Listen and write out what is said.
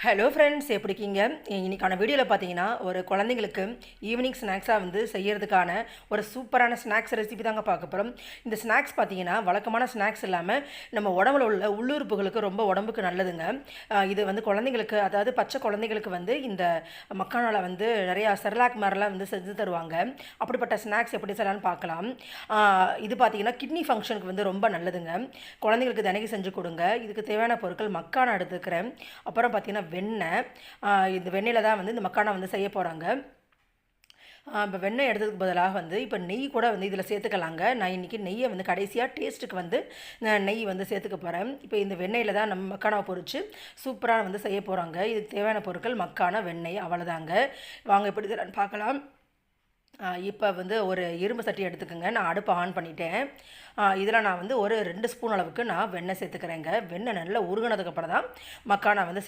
Hello friends, எப்படி இருக்கீங்க? இன்னைக்கான வீடியோவில் பார்த்தீங்கன்னா ஒரு குழந்தைங்களுக்கு ஈவினிங் ஸ்நாக்ஸாக வந்து செய்யறதுக்கான ஒரு சூப்பரான ஸ்நாக்ஸ் ரெசிபி தாங்க பார்க்க போகிறோம். இந்த ஸ்நாக்ஸ் பார்த்தீங்கன்னா வழக்கமான ஸ்நாக்ஸ் இல்லாமல் நம்ம உடம்புல உள்ள உள்ளுறுப்புகளுக்கு ரொம்ப உடம்புக்கு நல்லதுங்க. இது வந்து குழந்தைங்களுக்கு, அதாவது பச்சை குழந்தைங்களுக்கு வந்து இந்த மக்கானால வந்து நிறையா செர்லாக் மாதிரிலாம் வந்து செஞ்சு தருவாங்க. அப்படிப்பட்ட ஸ்நாக்ஸ் எப்படி செய்யலாம்னு பார்க்கலாம். இது பார்த்தீங்கன்னா கிட்னி ஃபங்க்ஷனுக்கு வந்து ரொம்ப நல்லதுங்க. குழந்தைங்களுக்கு தினைக்கு செஞ்சு கொடுங்க. இதுக்கு தேவையான பொருட்கள் மக்கானா எடுத்துக்கிறேன். அப்புறம் பார்த்தீங்கன்னா வெண்ணெய். இந்த வெண்ணெயில் தான் வந்து இந்த மக்கானா வந்து செய்ய போகிறாங்க. இப்போ வெண்ணெய் எடுத்ததுக்கு பதிலாக வந்து இப்போ நெய் கூட வந்து இதில் சேர்த்துக்கலாங்க. நான் இன்றைக்கி நெய்யை வந்து கடைசியாக டேஸ்ட்டுக்கு வந்து நெய் வந்து சேர்த்துக்க போகிறேன். இப்போ இந்த வெண்ணெயில் தான் நம்ம மக்கானா பொரித்து சூப்பராக வந்து செய்ய போகிறாங்க. இதுக்கு தேவையான பொருட்கள் மக்கானா, வெண்ணெய், அவ்வளோதாங்க. வாங்க எப்படி தரேன்னு பார்க்கலாம். இப்போ வந்து ஒரு இரும்பு சட்டி எடுத்துக்கோங்க. நான் அடுப்பை ஆன் பண்ணிட்டேன். இதில் நான் வந்து ஒரு 2 ஸ்பூன் அளவுக்கு நான் வெண்ணெய் சேர்த்துக்கிறேங்க. வெண்ணெய் நல்லா உருகினதுக்கப்புறம் தான் மக்கானா வந்து